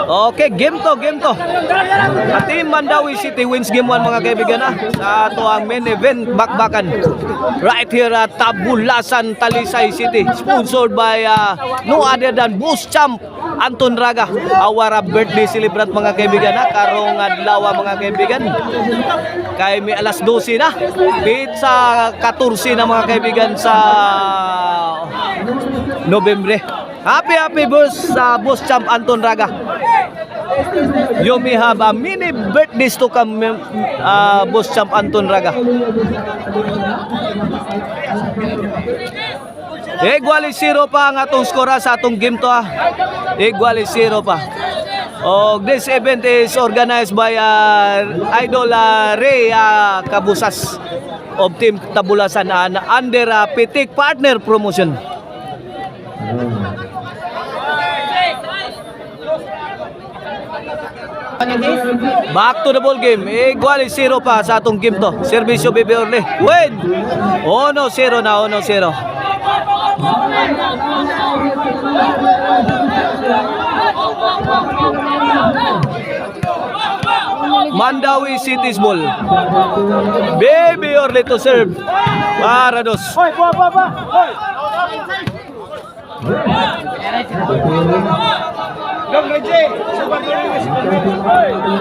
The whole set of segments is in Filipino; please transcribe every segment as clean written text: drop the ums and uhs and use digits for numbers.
Okay, game to. At Team Mandawi City wins game 1 mga kaibigan na. Sa ato ang main event, bakbakan. Right here at Tabulasan, Talisay City. Sponsored by no other than Boss Champ Anton Raga. Our birthday celebrant mga kaibigan na. Karong adlaw mga kaibigan. Kay may alas 12 na. Pizza 14 na mga kaibigan sa Nobyembre. Happy Boss Champ Anton Raga. You may have a mini birthdays to come, Boss Champ Anton Raga. Equally 0 pa ang atong skora sa atong game to Equally 0 pa. This event is organized by Idol Ray Kabusas of Team Tabulasan under Pitik Partner Promotion. Back to the ball game. Equally 0 pa sa atong game to. Servisyo Bebe Orle. Win. 1-0 na. 1-0. Mandawi City's ball. Bebe Orle to serve. Para dos.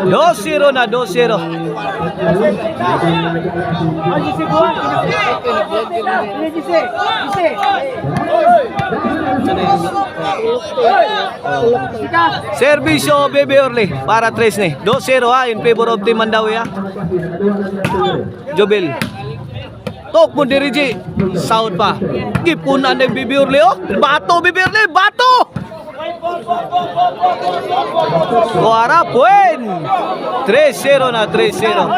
Dos 0 na. 2-0. Servisyo Bebe Orle para 3 ni. 2-0 in favor of Team Mandawi Jobel. Tok mo diriji. Sound pa. Gipunan ng Bebe Orle Bato Bebe Orle. Bato. Kuara point. 3-0 na. 3-0.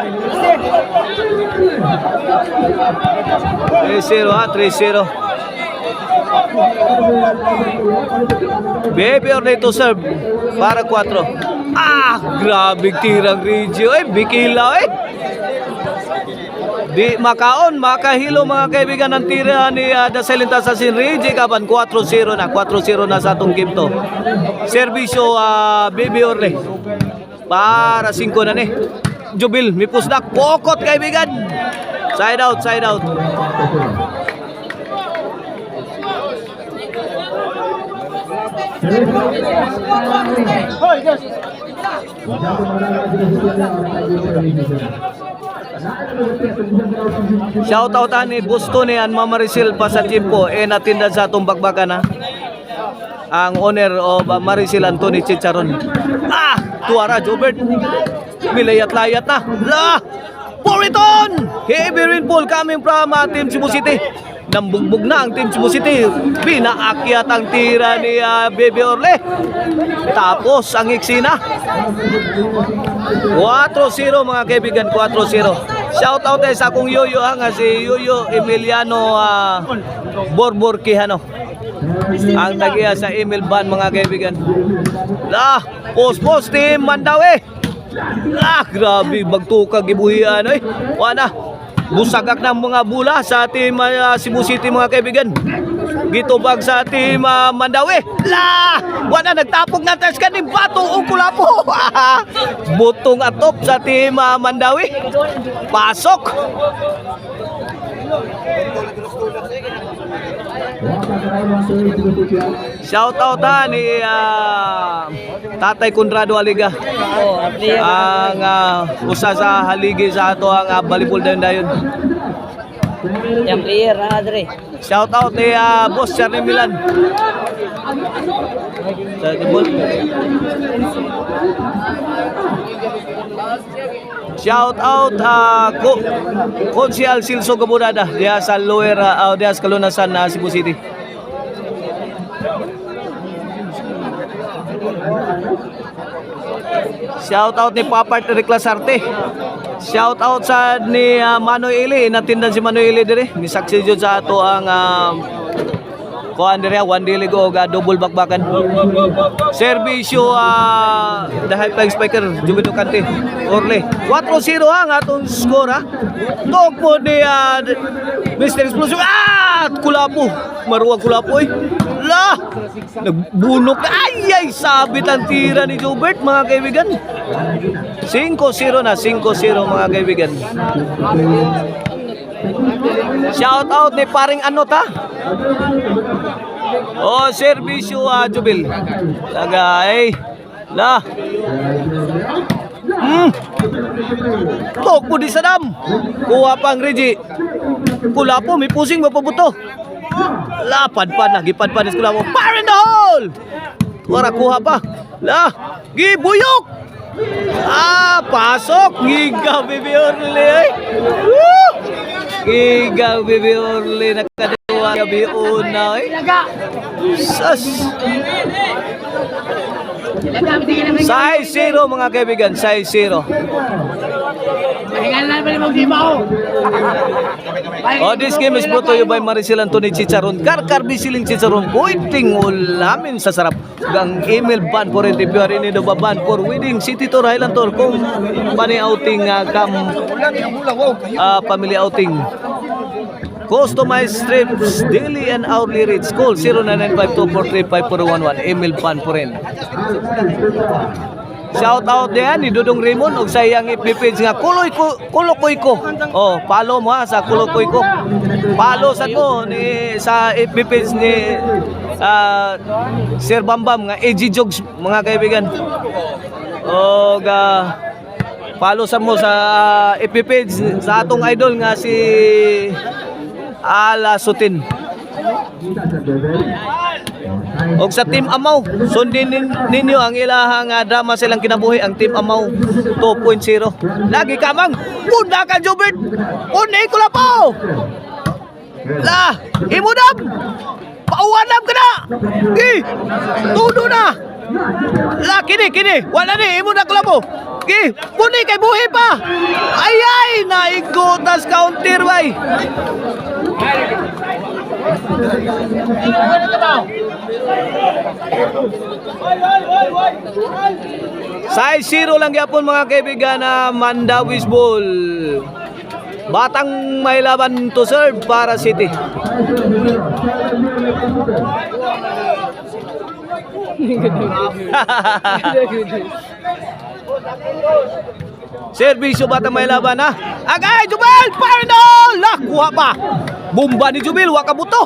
3-0 Bebe Orle to serve para 4. Grabe tirang Regio bikila Di makaon, makahilo mga kaibigan ng tira ni The Silent Assassin Reggie Kaban. 4-0 na. 4-0 na sa atong game to. Servisyo Bebe Orle para 5 na ni. Jubil, may pusdak. Pokot kaibigan. Side out. Shoutout ni Bustone and Mama Maricel pa sa Chimpo natindan sa atong bakbakan ang owner of Maricel Anthony Chicharon. Tuara Jobert. Milayat-layat na. Puriton! Heavy rainfall coming from Team Cebu City. Nambugbog na ang Team Cebu City. Pinaakyat ang tira ni Bebe Orle. Tapos ang eksena. 4-0 mga kaibigan. 4-0. Shout out sa akong yoyo nga si Yoyo Emiliano Borbor Quijano. Ang nagiya sa email ban mga kaibigan. Post Team Mandawi. Grabe bagtukag gibuhian Wana. Busagak ng mga bula sa Team Cebu City mga kaibigan. Gitubag sa Team Mandawi. Wala nagtapog na test ka ni Bato o Kulapo. Butong atop sa Team Mandawi. Pasok. Shout out ni Tatay Conrado Aliga. Ang usa sa haligi sa ato ang volleyball dayon. Yang player Adre. Shout out ni Boss Charlie Milan. Sa ball. Shout out Konsyal Silso Gabunada diya sa Lower diya sa Kalunasan Cebu City. Shout out ni Papart Reclasarte. Shout out sa ni Manoy Eli, natindan si Manoy Eli dire. Ni saksi jud sa ato ang kuan dire one daily go double bakbakan. Serbisyo the high flying spiker Jubilo Kante Orle. 4-0 ang atong score Tok po ni Mr. Explosion. Kulapo. Maruwag Kulapo La! Nagbunok na. Ay, sabit ang tira ni Jobert, mga kaibigan. 5-0 na, 5-0 mga kaibigan. Shout out ni paring ano ta? Oh, servisyo Jubil. Tagay. La. Tok mo di sadam. Kuha pang Reggie. Kula po, may pusing mapabuto. Lapad pa na, gipad pa ni Kula po. Fire in the hole! Tuwara kuha pa. La, gibuyok! Pasok! Giga, Bibi Orly eh. Woo! Giga, Bibi Orly. Nakadawa, Bibi Una eh. Sas! Size 0 mga kaibigan, size 0. This game is brought to you by Maricel Anthony Chicharon. Karkar bisiling Chicharon. Pointing ulamin sa sarap. Gang email ban po rin. If you are in need of a ban for wedding, city tour, Highland tour, kung pani outing, family outing. Customized trips, daily and hourly rates. Call 0995-243-5411. Email pan po rin. Shout out diyan ni Dudong Raymond og sa iyang FB page nga Kulokoy ko. Oh, follow mo ha sa Kulokoy ko. Follow sa ko ni sa FB page ni Sir Bambam nga AG Jogs mga kaibigan. Og follow sa mo sa FB page sa atong idol nga si Ala Sutin. Og sa Team Amaw, sundin ninyo ang ilahang drama silang kinabuhi, ang Team Amaw 2.0. Lagi kamang punda ka Jobert. Unay ko la po. La, imudam. Pauwanam ka na. Tudo na. La, kini. Wala ni, imudam ko la po. Puni kay buhi pa. Ay, naigotas counter bay. Size 0 lang yapon mga kaibigan na Mandawis Ball. Batang may laban to serve para City. Servisyo Batang may laban ha. Agay Jubel, final! Nakuha pa. Bomba ni Jubil, wakabuto.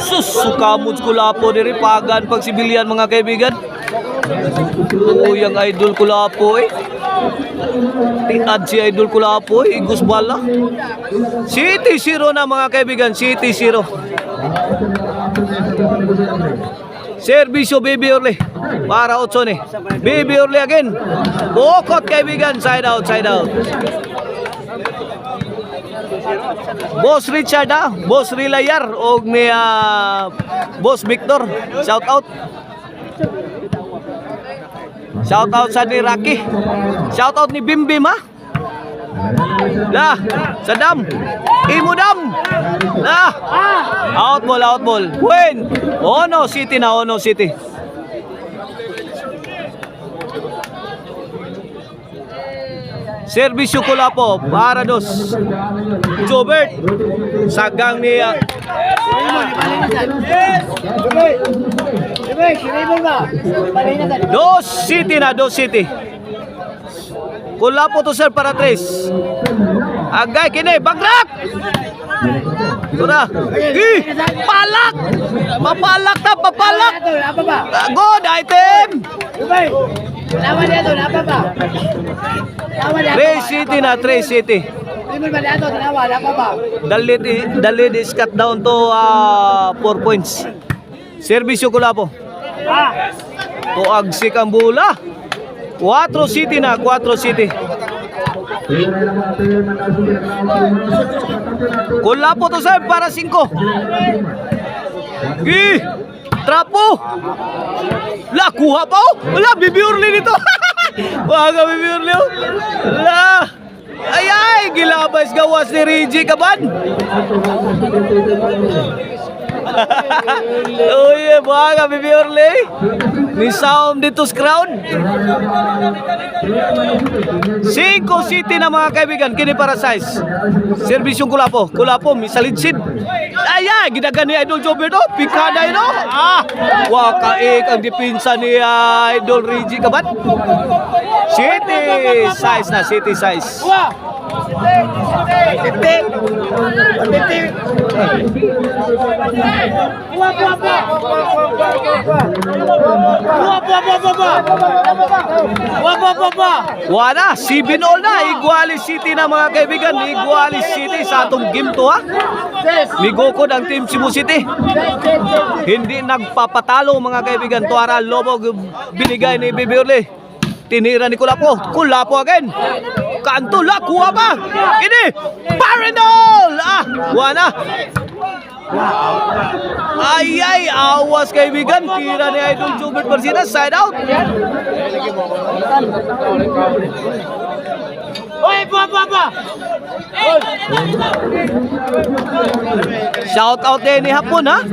Sukamot kulapo diri pagan pag sibilian mga kaibigan. Yung idol kulapo eh. Tiad si idol kulapo eh, Igus Bala. City 0 na mga kaibigan, City 0. Servisyo Baby Orly para Otsone. Baby Orly again. Bukot kaibigan, side out. Boss Richard Boss Rilayar og ni Boss Victor. Shout out sa ni Rocky. Shout out ni Bimbim ha. Lah, Sadam. Imudam. Lah. Out ball. Win. Ono City. Servisyo Kulapo para dos. Jobert sagang niya. Dos City. Kulapo to sir para 3. Agay kini bagrak. Tura. Palak. Mapalak. Good item. Lawan dia tu, apa apa? Lawan dia. 3 City. Lima balik tu, lawan apa apa? Dalit is cut down to 4 points. Servisyo Kulapo. Tuagsik ang bola. 4 City. Kulapo to sir para 5. Trapo. La, kuha pa oh. Wala, Bibi Orly nito. Waga Bibi Orly oh. La. Ay, gilabas gawas ni Reggie kaban. Uy, baga, Bibi Orly. Ni Saum dito sa crowd. 5 City na mga kaibigan, kini para size. Serbisyong Kulapo. Kulapo, misalidsid. Ay, gidagan ni Idol Jobert, oh. Pikada ino. Wakaik ang dipinsa ni Idol Reggie Kabat. City size na, City size. Wala, 7 all na. Igualis City na mga kaibigan. Igualis City sa atong game to, ha. Migukod ang team Cebu City. Hindi nagpapatalo mga kaibigan. Tuara Lobog binigay ni Bibi Orly. Tinira ni Kulapo. Kulapo again. Kanto kuha pa. Ini Parendol. Wala. Ay, awas kaibigan. Tira ni Idol Jobert Bersina. Side out. Oy, papa. Shout out din ni Hapon, ha.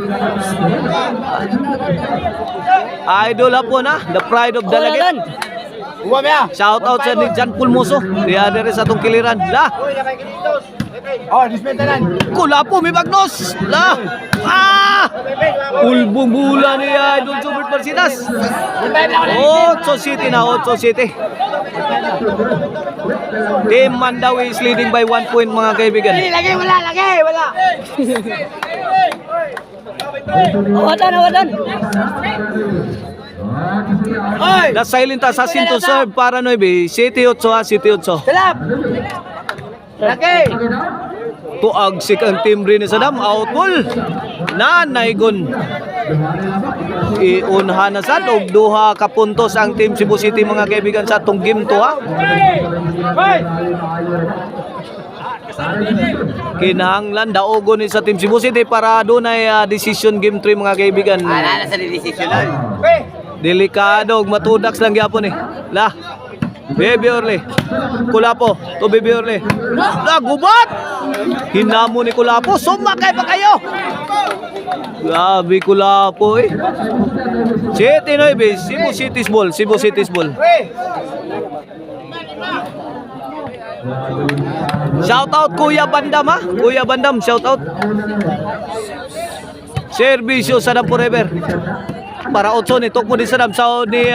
Idol Hapon, ha. The pride of Dalagan. Shout out sa ni Jan Pulmoso. Diya dire sa atong kiliran. Kulapo may bagnos. Ulbong bula ni Idol Jobert Marcinas. 8 City na, 8 City. Team Mandawi is leading by 1 point mga kaibigan. Wala. Awadan. The silent assassin to serve para 9. City 8, ha, City 8. Salap. Laki. Tuagsik ang team rin ni Saddam. Out ball. Nanaygon. Iunha na sad og duha ka puntos ang team Cebu City mga kaibigan sa atong game to, ha. Kinahanglan daogon ni sa team Cebu City para dunay decision game 3 mga kaibigan. Ala sa decision nun. Delikado og matudaks lang gyapon eh. Bibi Orly. Kulapo to Bibi Orly. Gubat. Hinamo ni Kulapo. Sumakay pa kayo. Grabe Kulapo eh. City 9. Cebu City's ball. Cebu City's ball. Shout out Kuya Bandam, ha. Kuya Bandam, shout out. Servisyo Saddam Forever. Para 8 ni Tokmo di Saddam sa ni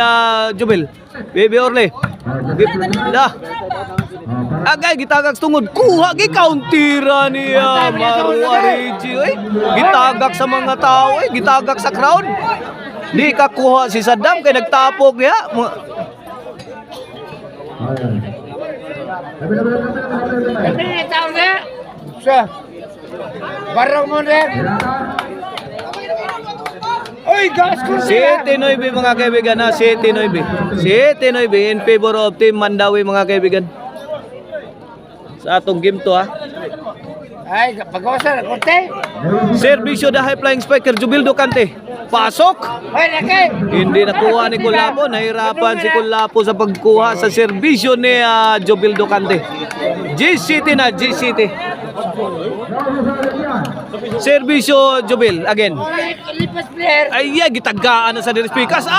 Jubil. Bibi Orly. Agay gitagak tungod. Kuha gi countera ni Marwa Reggie. Gitagak sa mga tao, gitagak sa crowd. Di ka kuha si Saddam kay nagtapok ya. Barang mo rin. Oy, gas ko siya. 7-9 mga kaibigan, ha. 7-9 in favor of Team Mandawi mga kaibigan. Sa atong game to, ha. Ay, pag-usa na konti. Servisyo the high flying spiker Jubildo Cante. Pasok. Ay, laki. Hindi nakuha ni Kulapo. Nahirapan si Kulapo sa pagkuha sa serbisyo ni Jubildo Cante. G-City na, G-City. Servisyo Jubil again. Lipas player. Ay, gitagaan na sa Dirispikas.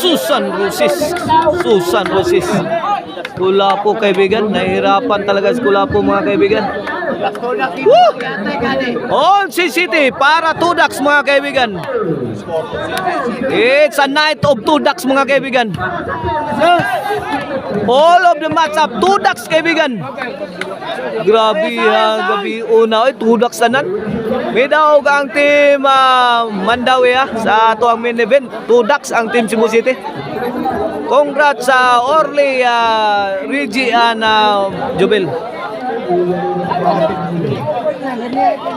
Susan Rosis. Kulapo kaibigan. Nahirapan talaga si Kulapo mga kaibigan. All City para 2 ducks mga kaibigan. It's a night of 2 ducks mga kaibigan. All of the match up 2 ducks kaibigan. Grabe gabi una 2 ducks tanan. May daog ang team Mandawi sa ato ang main event. 2 ducks ang team Cebu City. Congrats sa Orly, Reggie and Jubil.